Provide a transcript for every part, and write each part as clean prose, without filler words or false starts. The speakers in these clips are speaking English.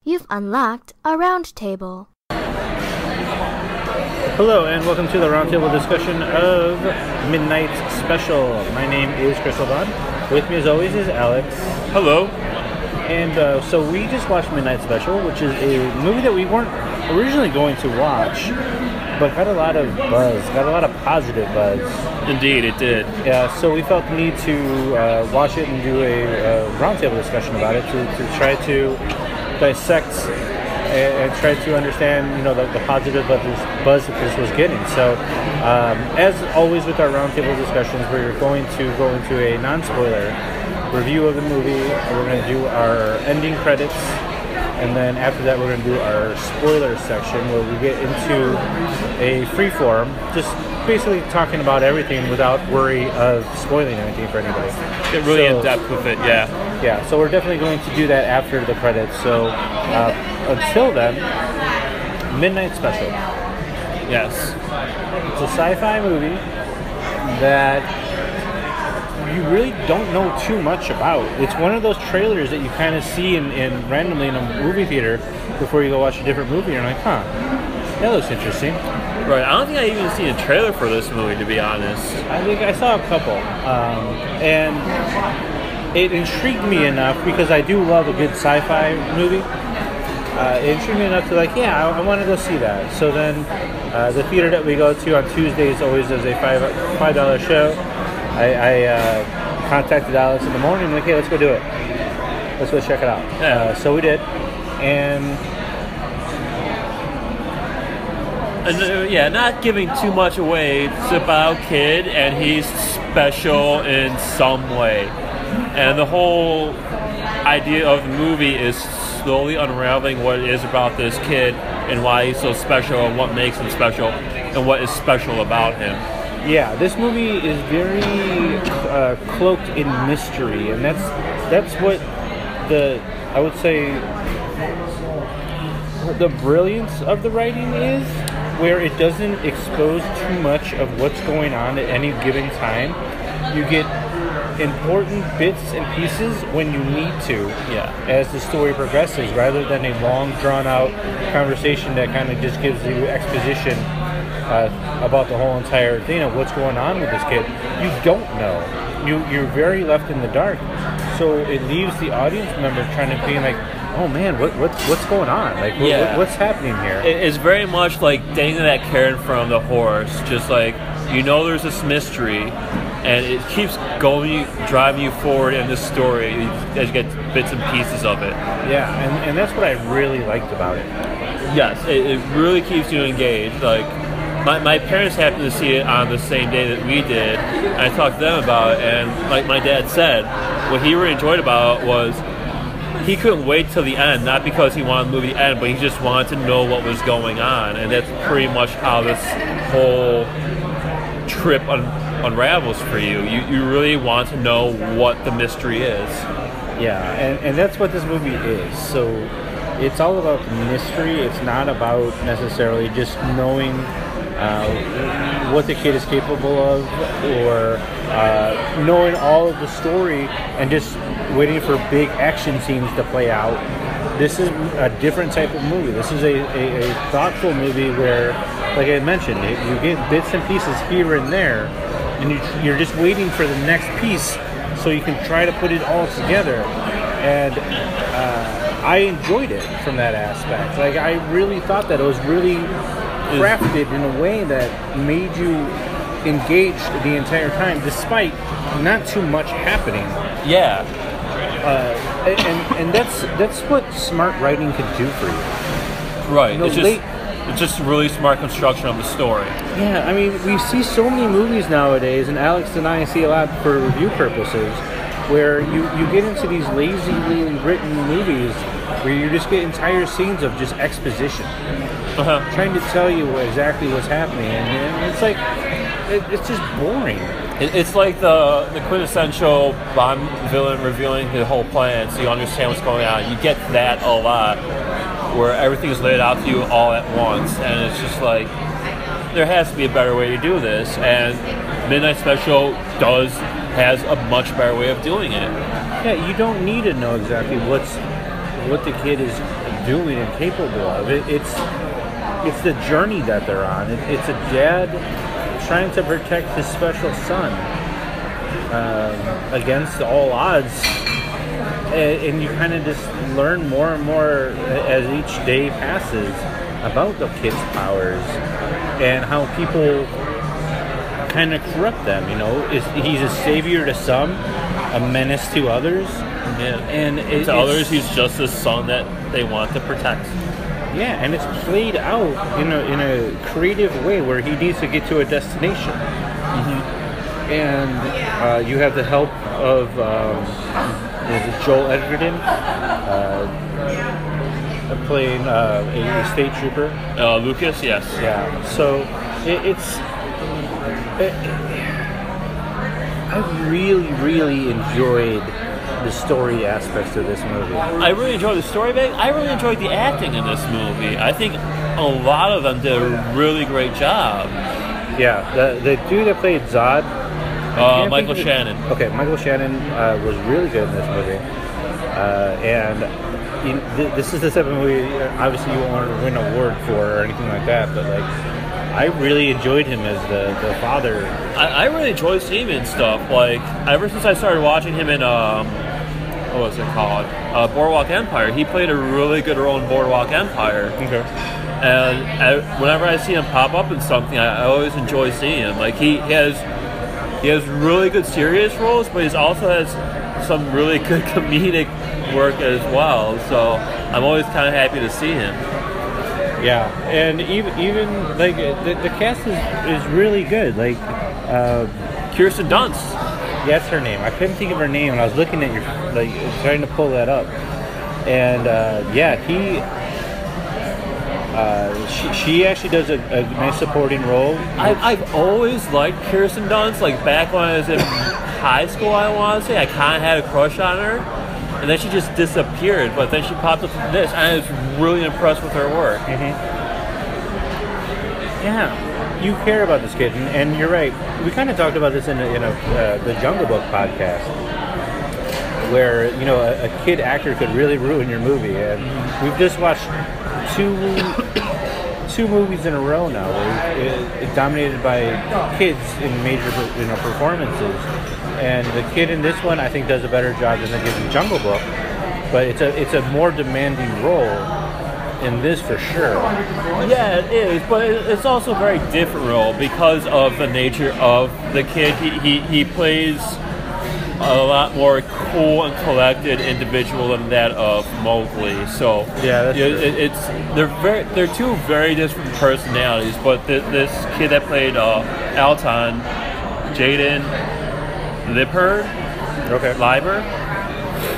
You've unlocked a Roundtable. Hello and welcome to the Roundtable discussion of Midnight Special. My name is Chris O'Don. With me as always is Alex. Hello. And so we just watched Midnight Special, which is a movie that we weren't originally going to watch, but got a lot of buzz, got a lot of positive buzz. Indeed, it did. Yeah, so we felt the need to watch it and do a roundtable discussion about it to try to dissect and try to understand, the positive buzz that this was getting. So, as always with our roundtable discussions, we're going to go into a non-spoiler review of the movie. We're going to do our ending credits, and then after that, we're going to do our spoiler section where we get into a free form, just basically talking about everything without worry of spoiling anything for anybody. Get really in depth with it, yeah. Yeah, so we're definitely going to do that after the credits. So until then, Midnight Special. Yes. It's a sci-fi movie that you really don't know too much about. It's one of those trailers that you kind of see in randomly in a movie theater before you go watch a different movie. You're like, that looks interesting. Right, I don't think I even seen a trailer for this movie, to be honest. I think I saw a couple. And it intrigued me enough because I do love a good sci-fi movie. It intrigued me enough to I want to go see that. So then the theater that we go to on Tuesdays always does a $5 show. I contacted Alex in the morning, like, hey, let's go do it. Let's go check it out. Yeah. So we did. And not giving too much away. It's about a kid, and he's special in some way. And the whole idea of the movie is slowly unraveling what it is about this kid and why he's so special and what makes him special and what is special about him. Yeah, this movie is very cloaked in mystery, and that's what I would say the brilliance of the writing is, where it doesn't expose too much of what's going on at any given time. You get important bits and pieces when you need to, as the story progresses, rather than a long, drawn-out conversation that kind of just gives you exposition about the whole entire thing of what's going on with this kid. You don't know. You're very left in the dark. So it leaves the audience member trying to be like, oh man, what's going on? Like, what's happening here? It's very much like dangling that carrot from the horse. Just like, there's this mystery, and it keeps driving you forward in this story as you get bits and pieces of it. Yeah, and that's what I really liked about it. Yes, it really keeps you engaged. Like, my parents happened to see it on the same day that we did, and I talked to them about it, and like my dad said, what he really enjoyed about it was he couldn't wait till the end, not because he wanted the movie to end, but he just wanted to know what was going on, and that's pretty much how this whole trip unravels for you. You really want to know what the mystery is. Yeah, and that's what this movie is. So it's all about the mystery. It's not about necessarily just knowing what the kid is capable of, or knowing all of the story and just waiting for big action scenes to play out. This is a different type of movie. This is a thoughtful movie where, like I mentioned, you get bits and pieces here and there, and you're just waiting for the next piece so you can try to put it all together. And I enjoyed it from that aspect. Like, I really thought that it was really crafted in a way that made you engaged the entire time, despite not too much happening. Yeah. And that's what smart writing could do for you. Right. It's just really smart construction of the story. Yeah, I mean, we see so many movies nowadays, and Alex and I see a lot for review purposes, where you get into these lazily written movies where you just get entire scenes of just exposition. Trying to tell you exactly what's happening, and it's like, it's just boring. It's like the quintessential Bond villain revealing the whole plan so you understand what's going on. You get that a lot, where everything is laid out to you all at once, and it's just like, there has to be a better way to do this, and Midnight Special has a much better way of doing it. Yeah, you don't need to know exactly what's what the kid is doing and capable of. It's the journey that they're on. It's a dad trying to protect his special son against all odds, and you kind of just learn more and more as each day passes about the kid's powers and how people kind of corrupt them. He's a savior to some, a menace to others. Yeah. And to others, he's just a son that they want to protect. Yeah, and it's played out in a creative way where he needs to get to a destination. Mm-hmm. And you have the help of Joel Edgerton playing a state trooper. Lucas, yes. Yeah. So I really, really enjoyed the story aspects of this movie. I really enjoyed the story, but I really enjoyed the acting in this movie. I think a lot of them did a really great job. Yeah, the dude that played Zod, Michael Shannon. Okay, Michael Shannon was really good in this movie, and this is the type of movie. Obviously, you won't want to win an award for or anything like that, but like, I really enjoyed him as the father. I really enjoyed seeing him and stuff. Like, ever since I started watching him in what was it called? Boardwalk Empire. He played a really good role in Boardwalk Empire. Okay. And whenever I see him pop up in something, I always enjoy seeing him. Like, he has really good serious roles, but he also has some really good comedic work as well. So I'm always kind of happy to see him. Yeah, and even like the cast is really good. Like Kirsten Dunst. That's her name. I couldn't think of her name, and I was looking at trying to pull that up. And she actually does a nice supporting role. I've always liked Kirsten Dunst. Like, back when I was in high school, I want to say I kind of had a crush on her, and then she just disappeared. But then she popped up in this, and I was really impressed with her work. Mm-hmm. Yeah. You care about this kid, and you're right. We kind of talked about this in the Jungle Book podcast, where a kid actor could really ruin your movie. And we've just watched two movies in a row now, where it's dominated by kids in major performances. And the kid in this one, I think, does a better job than the kid in Jungle Book, but it's a more demanding role in this for sure. Yeah, it is, but it's also a very different role because of the nature of the kid. He plays a lot more cool and collected individual than that of Mowgli. So yeah, that's they're two very different personalities. But this kid that played Alton, Jaden Liber,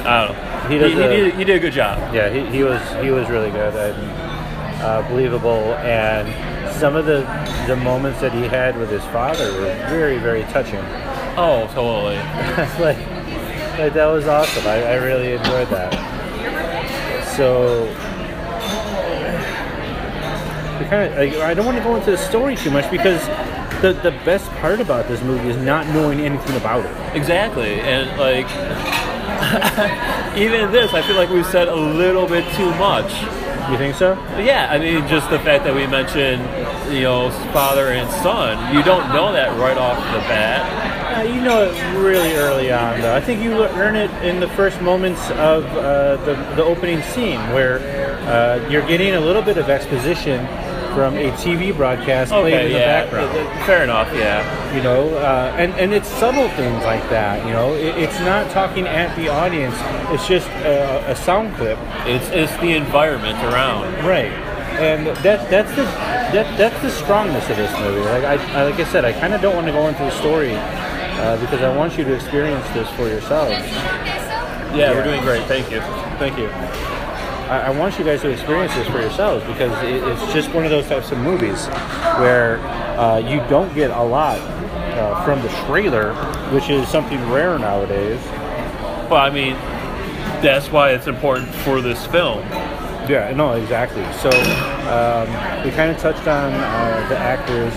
I don't know. He did a good job. Yeah, he was really good and believable, and some of the moments that he had with his father were very, very touching. Oh, totally. like that was awesome. I really enjoyed that. So I don't want to go into the story too much because the best part about this movie is not knowing anything about it. Exactly, and like. Even in this, I feel like we've said a little bit too much. You think so? Yeah, I mean, just the fact that we mentioned, father and son, you don't know that right off the bat. You know it really early on, though. I think you learn it in the first moments of the opening scene, where you're getting a little bit of exposition from a TV broadcast played in the background. Fair enough, yeah. And it's subtle things like that. It's not talking at the audience. It's just a sound clip. It's the environment around. Right, and that's the strongness of this movie. Like I said, I kind of don't want to go into the story because I want you to experience this for yourselves. Yeah, we're doing great. Thank you. Thank you. I want you guys to experience this for yourselves because it's just one of those types of movies where you don't get a lot from the trailer, which is something rare nowadays. Well, I mean, that's why it's important for this film. Yeah, no, exactly. So we kind of touched on the actors,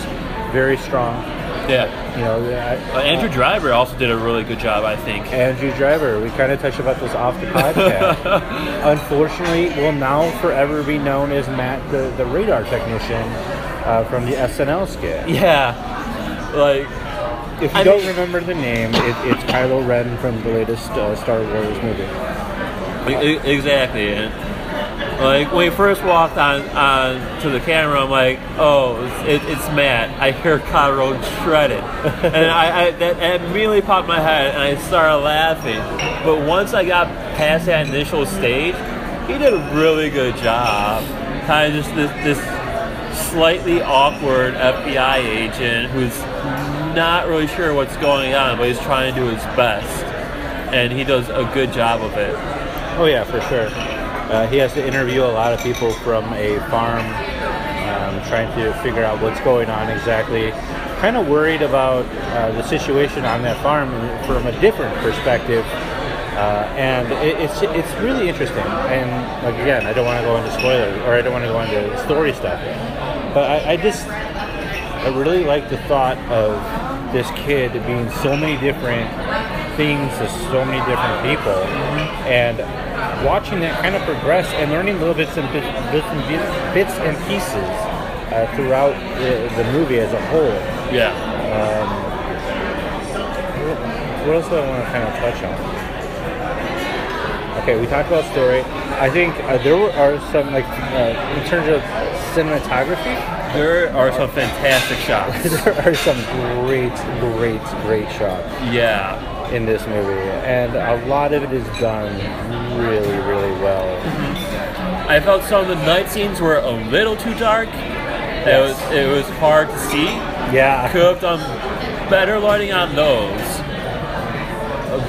very strong. Yeah. You know, Andrew Driver also did a really good job, I think. Andrew Driver, we kind of touched about this off the podcast. Unfortunately, will now forever be known as Matt, the radar technician from the SNL skit. Yeah, like if you don't remember the name, it's Kylo Ren from the latest Star Wars movie. Exactly. And like when he first walked on to the camera, I'm like, oh, it's Matt. I hear Kylo shredded, and that immediately popped in my head, and I started laughing. But once I got past that initial stage, he did a really good job. Kind of just this slightly awkward FBI agent who's not really sure what's going on, but he's trying to do his best, and he does a good job of it. Oh yeah, for sure. He has to interview a lot of people from a farm, trying to figure out what's going on exactly. Kind of worried about the situation on that farm from a different perspective, and it's really interesting. And like again, I don't want to go into spoilers, or I don't want to go into story stuff, but I really like the thought of this kid being so many different things to so many different people, and watching that kind of progress and learning little bits and pieces throughout the movie as a whole. Yeah. What else do I want to kind of touch on? Okay, we talked about story. I think there are some, like, in terms of cinematography, there are some fantastic shots. There are some great shots. Yeah. In this movie, and a lot of it is done really well. Mm-hmm. I felt some of the night scenes were a little too dark. Yes. It was hard to see. Yeah. Could have done better lighting on those.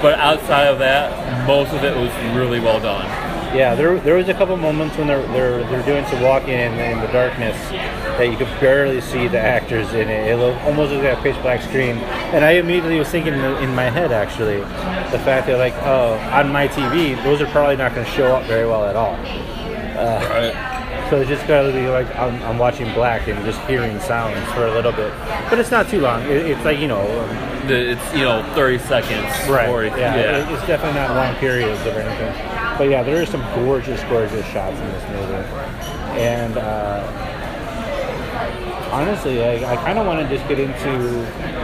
But outside of that, most of it was really well done. Yeah, there was a couple moments when they're doing some walking in the darkness that you could barely see the actors in it. It almost looked like a pitch black screen. And I immediately was thinking in my head, actually, the fact that, like, oh, on my TV, those are probably not going to show up very well at all. Right. So it's just going to be like I'm watching black and just hearing sounds for a little bit. But it's not too long. It's like, it's 30 seconds. Right. Yeah. It's definitely not long periods of anything. But yeah, there are some gorgeous shots in this movie. And honestly, I kind of want to just get into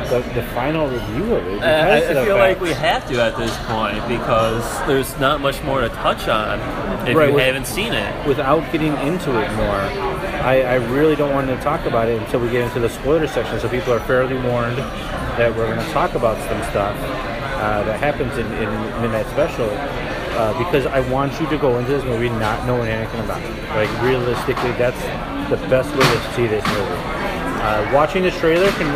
the final review of it. I feel like we have to at this point because there's not much more to touch on if you haven't seen it. Without getting into it more, I really don't want to talk about it until we get into the spoiler section, so people are fairly warned that we're going to talk about some stuff that happens in Midnight Special. Because I want you to go into this movie not knowing anything about it. Like, realistically, that's the best way to see this movie. Watching the trailer can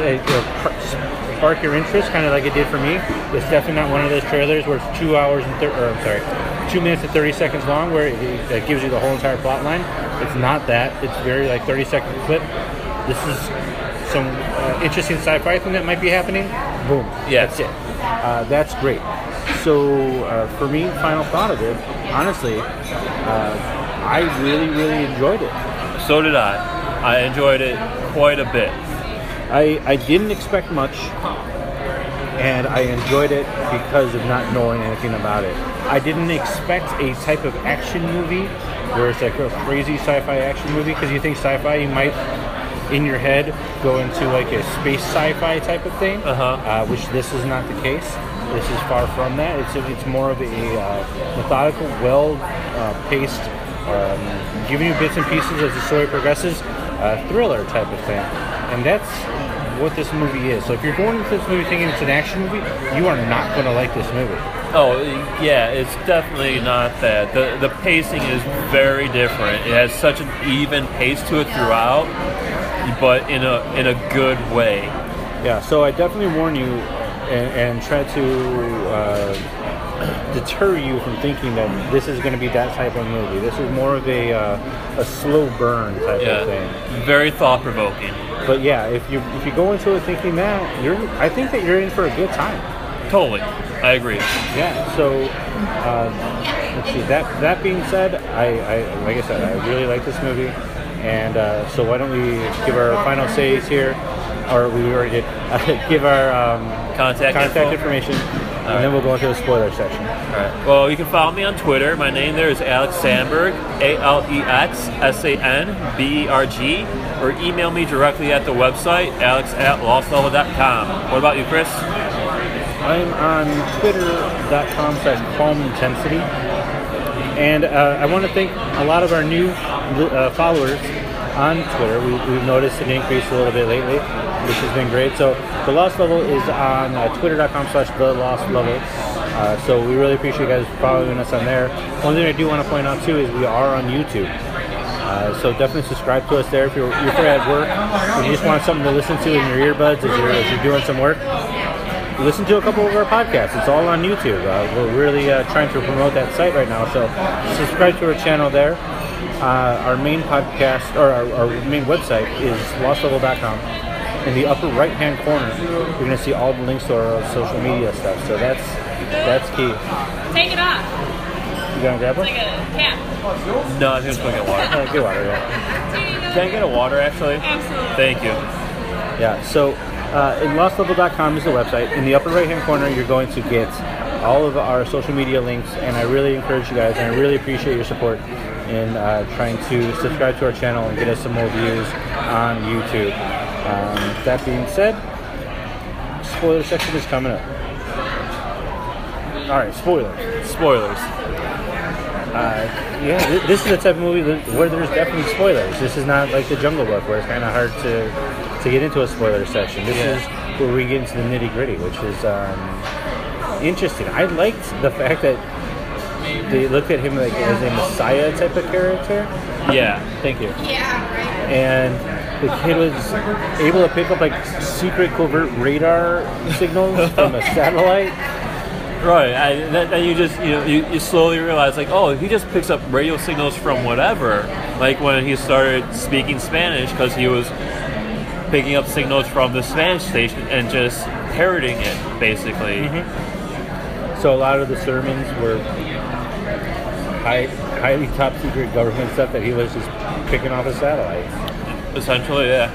spark your interest, kind of like it did for me. It's definitely not one of those trailers where it's 2 minutes and 30 seconds long, where it gives you the whole entire plot line. It's not that. It's very, like, 30-second clip. This is some interesting sci-fi thing that might be happening. Boom. Yeah. That's it. That's great. So, for me, final thought of it, honestly, I really enjoyed it. So did I. I enjoyed it quite a bit. I didn't expect much, and I enjoyed it because of not knowing anything about it. I didn't expect a type of action movie where it's like a crazy sci-fi action movie, because you think sci-fi, you might, in your head, go into like a space sci-fi type of thing, which this is not the case. This is far from that. It's more of a methodical, well-paced, giving you bits and pieces as the story progresses, thriller type of thing. And that's what this movie is. So if you're going into this movie thinking it's an action movie, you are not going to like this movie. Oh, yeah, it's definitely not that. The pacing is very different. It has such an even pace to it throughout, but in a good way. Yeah, so I definitely warn you and try to deter you from thinking that this is going to be that type of movie. This is more of a slow burn type of thing. Very thought-provoking. But yeah, if you go into it thinking that, I think that you're in for a good time. Totally, I agree. Yeah. So let's see. That being said, I like I said, I really like this movie, and so why don't we give our final says here? or we already did, give our Contact information, and then we'll go into the spoiler section. All right. Well, you can follow me on Twitter. My name there is Alex Sandberg, AlexSandberg, or email me directly at the website, alex@lostlevel.com. What about you, Chris? I'm on twitter.com/calmintensity. And I want to thank a lot of our new followers on Twitter. We've noticed an increase a little bit lately, which has been great. So The Lost Level is on twitter.com/thelostlevel. So we really appreciate you guys following us on there. One thing I do want to point out too is we are on YouTube. So definitely subscribe to us there if you're at work and you just want something to listen to in your earbuds as you're doing some work. Listen to a couple of our podcasts. It's all on YouTube. We're really trying to promote that site right now. So subscribe to our channel there. Our main podcast, or our main website is lostlevel.com. In the upper right-hand corner, you're going to see all the links to our social media stuff. So that's key. Take it off. You going to grab one? It's like a cap. No, I think I'm just going to get water. Get water, yeah. Can I get a water, actually? Absolutely. Thank you. Yeah, so in lostlevel.com is the website. In the upper right-hand corner, you're going to get all of our social media links, and I really encourage you guys, and I really appreciate your support in trying to subscribe to our channel and get us some more views on YouTube. That being said, spoiler section is coming up. All right, spoilers. This is the type of movie where there's definitely spoilers. This is not like The Jungle Book, where it's kind of hard to get into a spoiler section. This is where we get into the nitty gritty, which is interesting. I liked the fact that they looked at him like as a messiah type of character. Yeah. Thank you. Yeah, right. And the kid was able to pick up like secret covert radar signals from a satellite. Right. Then you slowly realize, like, oh, he just picks up radio signals from whatever. Like when he started speaking Spanish, because he was picking up signals from the Spanish station and just parroting it, basically. Mm-hmm. So a lot of the sermons were highly top secret government stuff that he was just picking off a satellite. Essentially, yeah.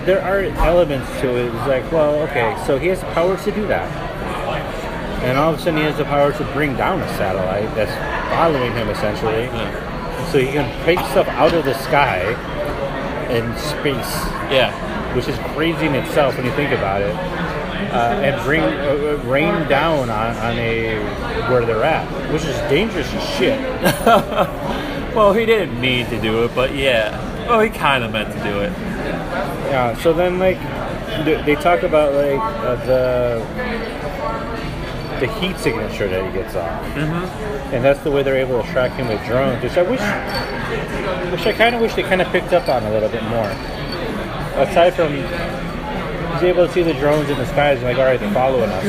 There are elements to it. It's like, well, okay, so he has the power to do that. And all of a sudden he has the power to bring down a satellite that's following him, essentially. Yeah. So he can pick stuff out of the sky in space. Yeah. Which is crazy in itself when you think about it. And bring rain down on where they're at, which is dangerous as shit. Well, he didn't mean to do it, but yeah. Well, he kind of meant to do it. Yeah. So then, like, they talk about like the heat signature that he gets off, and that's the way they're able to track him with drones. Which I kind of wish they kind of picked up on a little bit more. Aside from he's able to see the drones in the skies and like, all right, they're following us.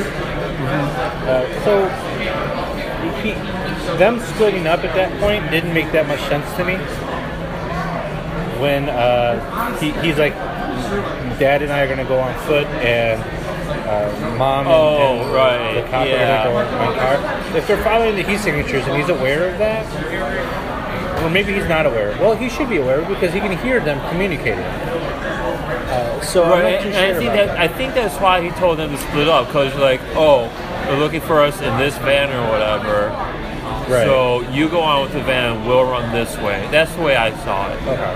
So them splitting up at that point didn't make that much sense to me. When he's like, Dad and I are going to go on foot, and Mom and the cop are going to go on car. If they're following the heat signatures and he's aware of that, or maybe he's not aware. Well, he should be aware because he can hear them communicating. So I'm not too sure I think that's why he told them to split up, because like, oh, they're looking for us in this van or whatever. Right. So you go on with the van, we'll run this way. That's the way I saw it. Okay.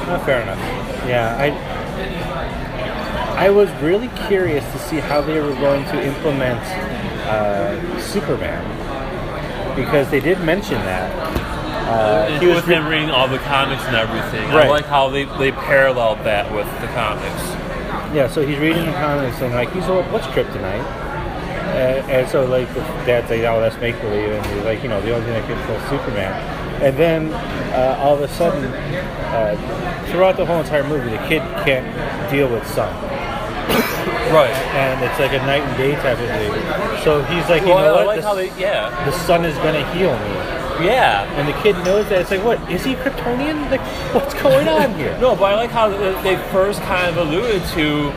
Well, fair enough. Yeah, I was really curious to see how they were going to implement Superman, because they did mention that. He was him reading all the comics and everything. Right. I like how they paralleled that with the comics. Yeah, so he's reading the comics and like, what's kryptonite? And so like the dad's like, oh, that's make believe, and he's like, the only thing that can kill Superman. And then all of a sudden, throughout the whole entire movie, the kid can't deal with sun. Right. And it's like a night and day type of thing. So he's like, what? I like the sun is gonna heal me. Yeah. And the kid knows that. It's like, what? Is he Kryptonian? Like, what's going on here? No, but I like how they first kind of alluded to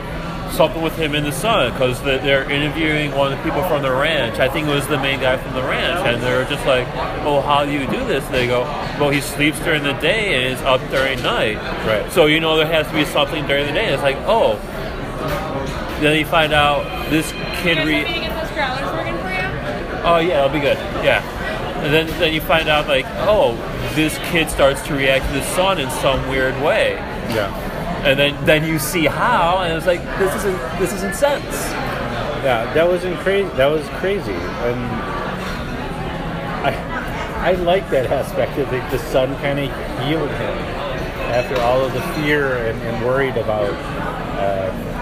something with him and the son, because they're interviewing one of the people from the ranch. I think it was the main guy from the ranch, and they're just like, "Oh, how do you do this?" And they go, "Well, he sleeps during the day and is up during night." Right. So there has to be something during the day. And it's like, oh. Then you find out this kid. Want me to get those growlers working for you? Oh yeah, that'll be good. Yeah. And then you find out like, oh, this kid starts to react to the son in some weird way. Yeah. And then you see how, and it's like this isn't sense. Yeah, that was crazy. That was crazy, and I like that aspect of the son kind of healed him after all of the fear and worried about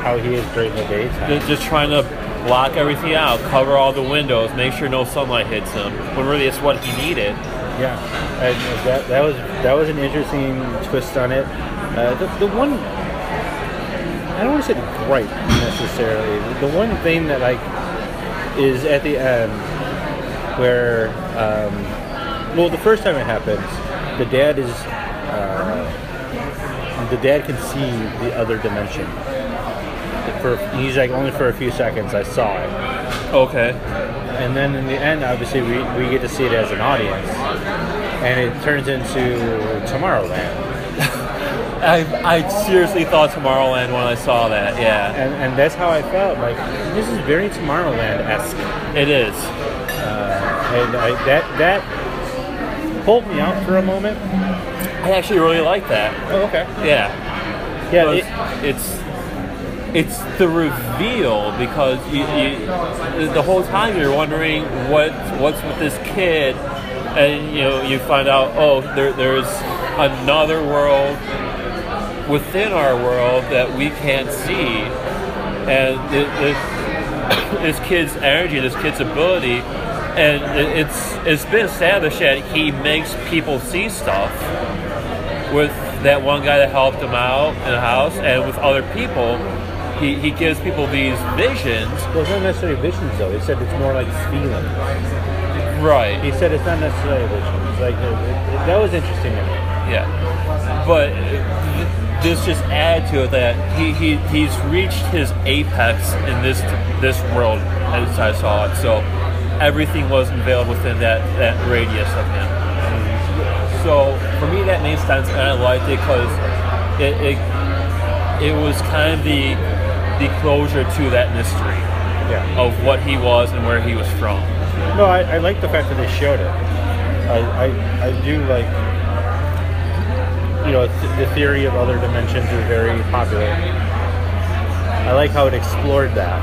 how he is during the daytime. Just trying to block everything out, cover all the windows, make sure no sunlight hits him. When really it's what he needed. Yeah, and that was an interesting twist on it. The one, I don't want to say gripe necessarily. The one thing that is at the end where, the first time it happens, the dad can see the other dimension. He's like, only for a few seconds I saw it. Okay. And then in the end, obviously, we get to see it as an audience, and it turns into Tomorrowland. I seriously thought Tomorrowland when I saw that, yeah. And that's how I felt. Like, this is very Tomorrowland-esque. It is. And that pulled me out for a moment. I actually really like that. Oh, okay. Yeah. Yeah. It's the reveal, because you the whole time you're wondering what's with this kid, and you find out, oh, there's another world within our world that we can't see, and this kid's energy, this kid's ability, and it's been established that he makes people see stuff with that one guy that helped him out in the house, and with other people. He gives people these visions. Well, it's not necessarily visions, though. He said it's more like feelings. Right. He said it's not necessarily visions. Like that was interesting to me. Yeah. But this just adds to it that he's reached his apex in this world as I saw it. So everything was unveiled within that radius of him. So for me that made sense, and I liked it because it was kind of the closure to that mystery of what he was and where he was from. No, I like the fact that they showed it. I do like, the theory of other dimensions is very popular. I like how it explored that.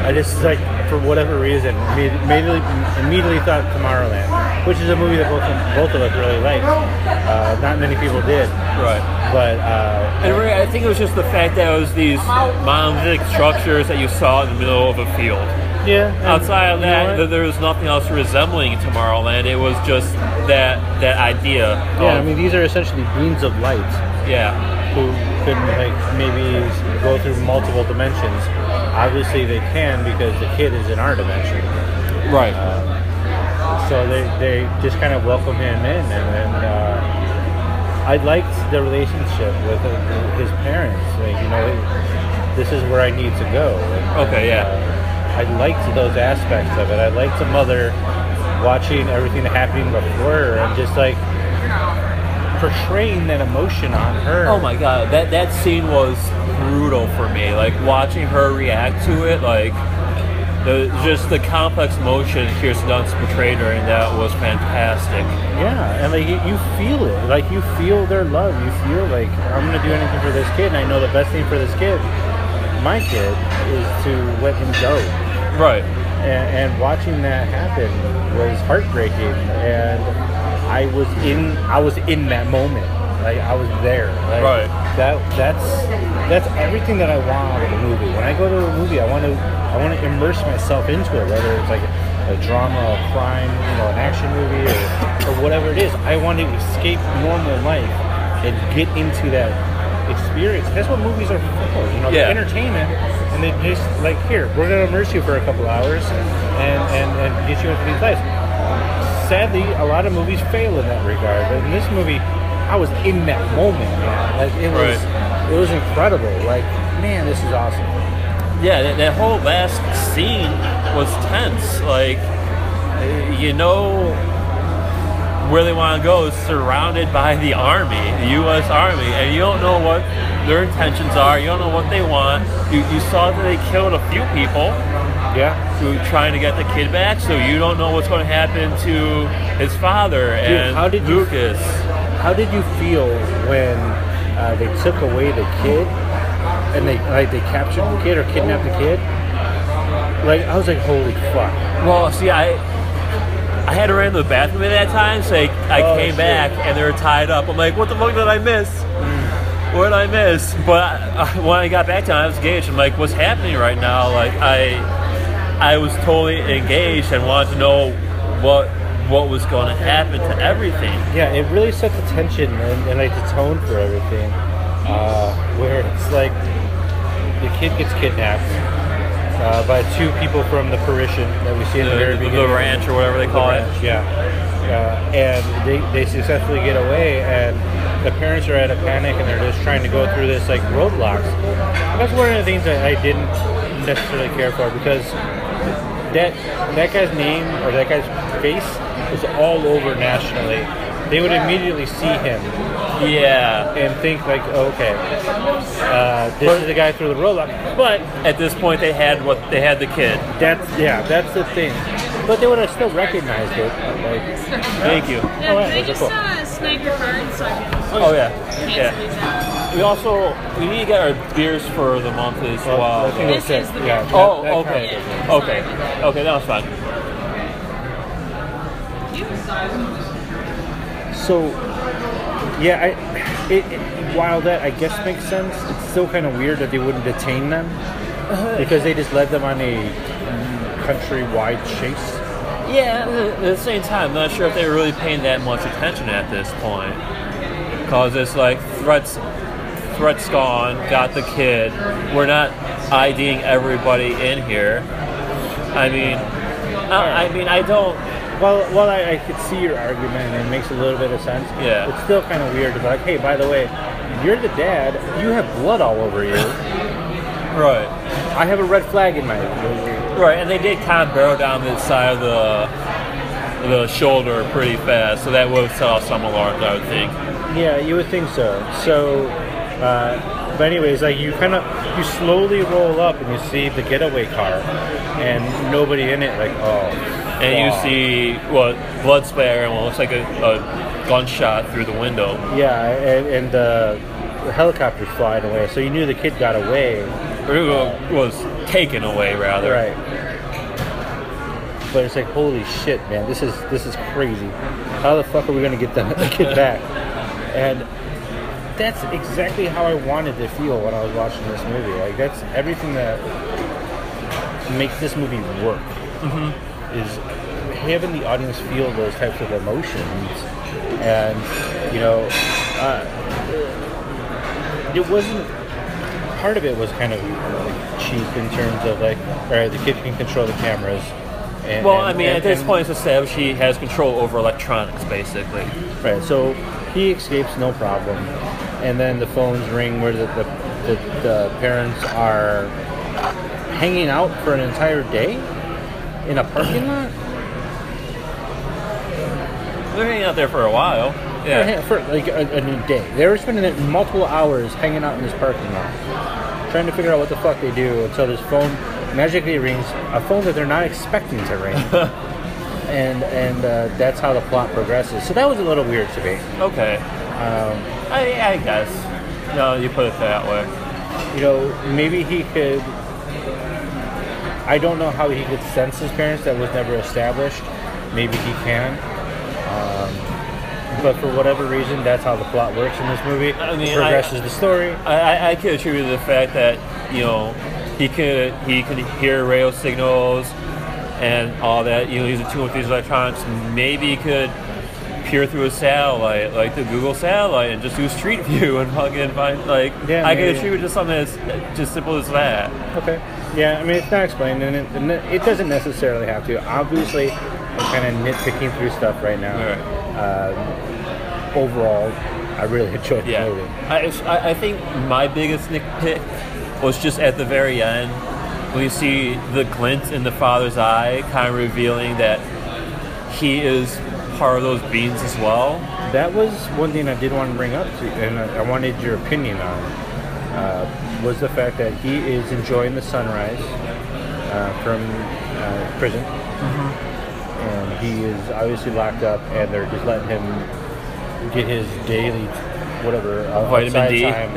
I just, for whatever reason, immediately thought Tomorrowland, which is a movie that both of us really liked. Not many people did. Right. But and I think it was just the fact that it was these monolithic structures that you saw in the middle of a field. Yeah. Outside of that, there was nothing else resembling Tomorrowland. It was just that idea. Yeah, I mean, these are essentially beams of light. Yeah. Who can maybe go through multiple dimensions. Obviously, they can because the kid is in our dimension. Right. So they just kind of welcome him in, and I liked the relationship with his parents. This is where I need to go. And, okay, yeah. I liked those aspects of it. I liked the mother watching everything happening before her and just portraying that emotion on her. Oh my god, that scene was brutal for me. Like watching her react to it, just the complex emotion Kirsten Dunst portrayed her, and that was fantastic. Yeah, and you feel it. You feel their love. You feel like, I'm gonna do anything for this kid, and I know the best thing for this kid, my kid, is to let him go. Right. And watching that happen was heartbreaking, and I was in that moment. I was there. Right. That's everything that I want out of a movie. When I go to a movie, I want to immerse myself into it, whether it's a drama, a crime, an action movie, or whatever it is. I want to escape normal life and get into that experience. That's what movies are for. They're entertainment, and they just here, we're going to immerse you for a couple hours and get you into these lives. Sadly, a lot of movies fail in that regard, but in this movie, I was in that moment, man. It it was incredible. Like, man, this is awesome. Yeah, that whole last scene was tense. Like, you know where they want to go is surrounded by the Army, the U.S. Army, and you don't know what their intentions are. You don't know what they want. You saw that they killed a few people. Yeah. Who trying to get the kid back, so you don't know what's going to happen to his father and Lucas. How did you feel when they took away the kid and they captured the kid or kidnapped the kid? Like, I was like, holy fuck. Well, see, I had to run into the bathroom at that time, so I came back and they were tied up. I'm like, what the fuck did I miss? What did I miss? But when I got back to it, I was engaged. I'm like, what's happening right now? Like, I was totally engaged and wanted to know what was going to happen to everything. Yeah, it really set the tension and like the tone for everything. Where it's like the kid gets kidnapped by two people from the Parisian that we see in the very beginning. The ranch or whatever they call it. Yeah. And they successfully get away, and the parents are at a panic and they're just trying to go through this like roadblocks. That's one of the things that I didn't necessarily care for, because that guy's name or that guy's face was all over nationally. They would immediately see him, and think like, okay, this is the guy through the roadblock. But at this point, they had the kid. That's the thing. But they would have still recognized it. Like, thank you. Yeah, can I just snipe your card so I can Oh yeah. cancel these out? We need to get our beers for the month as well. This is the beer. Okay. Okay, that was fine. So, yeah, while that I guess makes sense, it's still kind of weird that they wouldn't detain them because they just led them on a countrywide chase. Yeah, at the same time, I'm not sure if they were really paying that much attention at this point, because it's like threats gone, got the kid. We're not IDing everybody in here. I mean, I don't. Well, I could see your argument, and it makes a little bit of sense. Yeah. It's still kind of weird to be like, hey, by the way, you're the dad. You have blood all over you. Right. I have a red flag in my... Right, and they did kind of barrel down the side of the shoulder pretty fast, so that would set off some alarms, I would think. Yeah, you would think so. So, but anyways, like you slowly roll up and you see the getaway car, and nobody in it. Like, oh. And you see blood spatter and what looks like a gunshot through the window. Yeah, and the helicopter's flying away, so you knew the kid got away. Or was taken away, rather. Right. But it's like, holy shit, man, this is crazy. How the fuck are we gonna get the kid back? And that's exactly how I wanted to feel when I was watching this movie. Like, that's everything that makes this movie work. Mm-hmm. Is having the audience feel those types of emotions. And, you know, it wasn't, part of it was kind of cheap in terms of like, all right, the kid can control the cameras. At this point it's established he has control over electronics, basically. Right, so he escapes no problem. And then the phones ring where the parents are hanging out for an entire day? In a parking lot? They're hanging out there for a while. Yeah. For like a day. They were spending multiple hours hanging out in this parking lot, trying to figure out what the fuck they do until this phone magically rings, a phone that they're not expecting to ring. and that's how the plot progresses. So that was a little weird to me. Okay. I guess. No, you put it that way. You know, maybe he could... I don't know how he could sense his parents. That was never established. Maybe he can. But for whatever reason, that's how the plot works in this movie. I mean, it progresses the story. I could attribute the fact that, you know, he could hear radio signals and all that. You know, he's attuned with these electronics. Maybe he could peer through a satellite, like the Google satellite, and just do Street View and find, like, yeah, I could attribute to something as just simple as that. Okay. Yeah, I mean, it's not explained, and it doesn't necessarily have to. Obviously, I'm kind of nitpicking through stuff right now. Right. Overall, I really enjoyed the movie. I think my biggest nitpick was just at the very end when you see the glint in the father's eye, kind of revealing that he is part of those beings as well. That was one thing I did want to bring up to, and I wanted your opinion on, was the fact that he is enjoying the sunrise from prison. And he is obviously locked up, and they're just letting him get his daily, whatever, vitamin D time.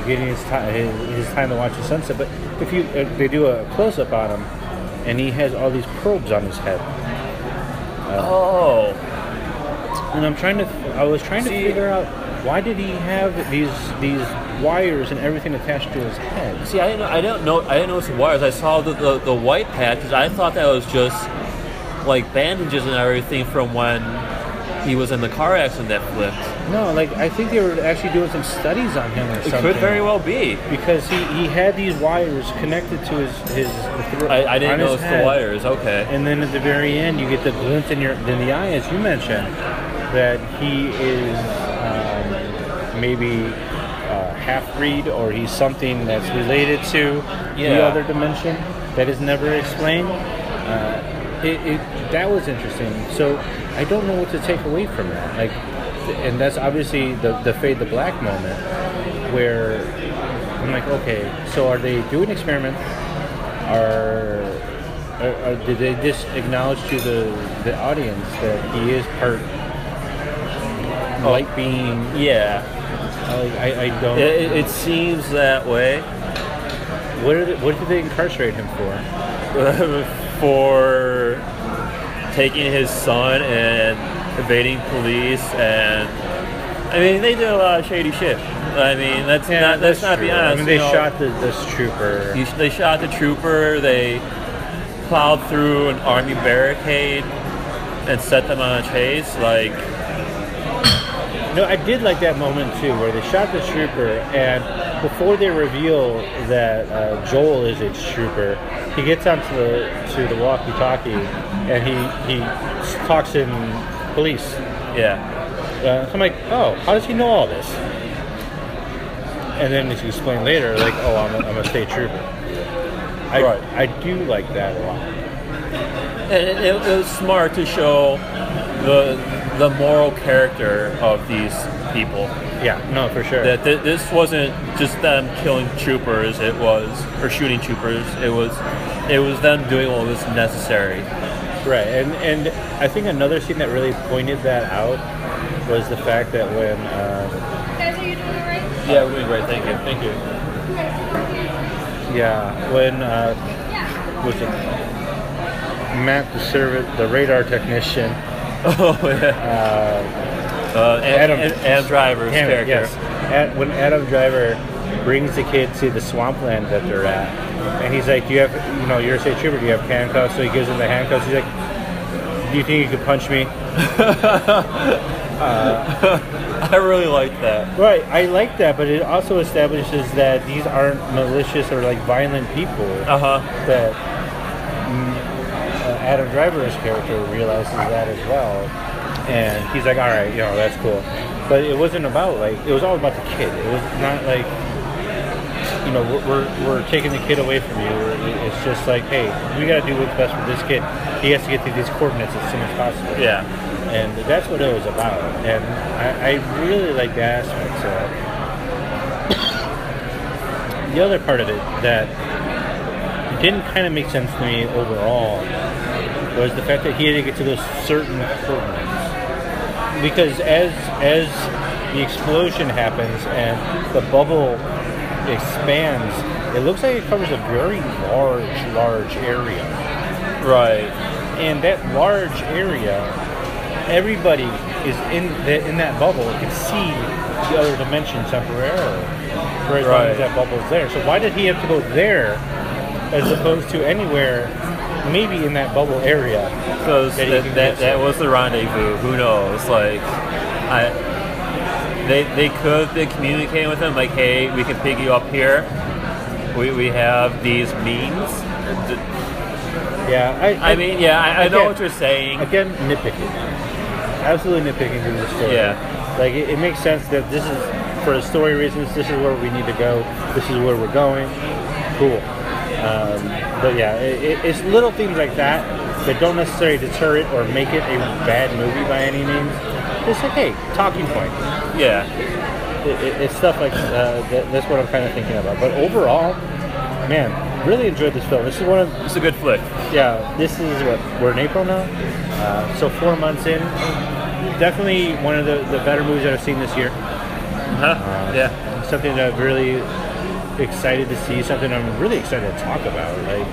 Getting his time to watch the sunset. But if they do a close up on him, and he has all these probes on his head. And I was trying to figure out, why did he have these wires and everything attached to his head? See, I didn't notice the wires. I saw the white patches. I thought that was just like bandages and everything from when he was in the car accident that flipped. No, like I think they were actually doing some studies on him or something. It could very well be, because he had these wires connected to his throat. I didn't notice the wires. Okay. And then at the very end, you get the glint in the eye, as you mentioned, that he is maybe half-breed, or he's something that's related to the other dimension that is never explained. That was interesting. So I don't know what to take away from that. Like, and that's obviously the fade to black moment, where I'm like, okay, so are they doing experiments? Did they just acknowledge to the audience that he is part light being? Yeah. I don't. It seems that way. What did they incarcerate him for? For taking his son and evading police, and I mean they did a lot of shady shit. I mean let's not be honest. I mean they shot this trooper. They shot the trooper. They plowed through an army barricade and set them on a chase. Like, no, I did like that moment too, where they shot the trooper, and before they reveal that Joel is a trooper, he gets onto the walkie-talkie and he talks in police. Yeah. So I'm like, oh, how does he know all this? And then as you explain later, like, oh, I'm a state trooper. I do like that a lot. And it was smart to show the moral character of these people. Yeah, no, for sure. That this wasn't just them killing troopers, or shooting troopers. It was them doing what was necessary. Right, and I think another scene that really pointed that out was the fact that when Guys, are you doing it right? Yeah, we're doing great. Thank you. Yeah, when was it Matt, the radar technician? Oh yeah. Adam Driver's character. Yes. When Adam Driver brings the kid to the swampland that they're at, and he's like, "Do you have, you're a state trooper? Do you have handcuffs?" So he gives him the handcuffs. He's like, "Do you think you could punch me?" I really like that. Right, I like that, but it also establishes that these aren't malicious or like violent people. That Adam Driver's character realizes that as well, and he's like, "All right, that's cool," but it wasn't about it was all about the kid. It was not like, we're taking the kid away from you. It's just like, hey, we got to do what's best for this kid. He has to get to these coordinates as soon as possible. Yeah. And that's what it was about. And I really like the aspects of it. The other part of it that didn't kind of make sense to me overall was the fact that he had to get to those certain coordinates. Because as the explosion happens and the bubble expands, it looks like it covers a very large area. Right. And that large area, everybody is in that bubble can see the other dimension temporarily for as long as that bubble's there. So why did he have to go there as opposed to anywhere maybe in that bubble area? Because that was the rendezvous. Who knows? Like, they could have been communicating with him, like, hey, we can pick you up here. We have these means. Yeah, I know what you're saying. Again, nitpicking. Absolutely nitpicking through the story. Yeah. Like it makes sense that this is for story reasons. This is where we need to go. This is where we're going. Cool. But yeah, it's little things like that that don't necessarily deter it or make it a bad movie by any means. It's like, hey, talking point. Yeah. It's stuff like that's what I'm kind of thinking about. But overall, man, really enjoyed this film. This is one of It's a good flick. yeah. This is what we're in April now, so 4 months in. Definitely one of the better movies that I've seen this year. Yeah. Something that I'm really excited to see. Something I'm really excited to talk about. Like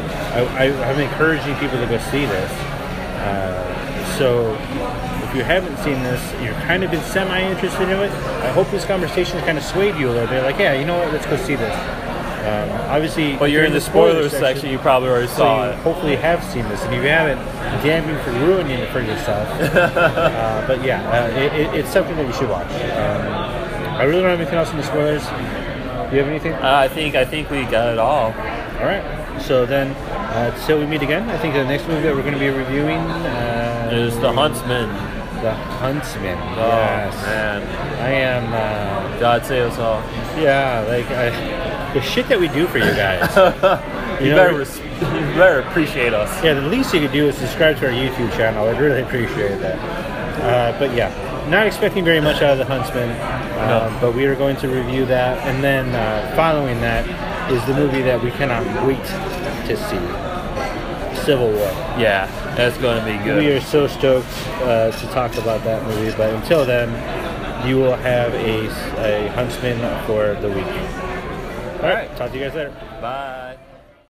I'm encouraging people to go see this. So if you haven't seen this, you're kind of been semi-interested in it. I hope this conversation kind of swayed you a little bit. Like, yeah, you know what? Let's go see this. Obviously, Well, you're in the spoilers section. You probably already so saw you it. hopefully have seen this, and if you haven't, damn you for ruining it for yourself. But yeah, it's something that you should watch. I really don't have anything else in the spoilers. Do you have anything? I think we got it all. All right. So then, till we meet again, I think the next movie that we're going to be reviewing Is The Huntsman. The Huntsman. Oh, Yes. man. I am. God save us all. Yeah, like the shit that we do for you guys. You better appreciate us. Yeah, the least you could do is subscribe to our YouTube channel. I'd really appreciate that. But yeah, not expecting very much out of The Huntsman. No. But we are going to review that, and then following that is the movie that we cannot wait to see, Civil War. Yeah, that's going to be good. We are so stoked to talk about that movie, but until then, you will have a Huntsman for the week. All right, talk to you guys later. Bye.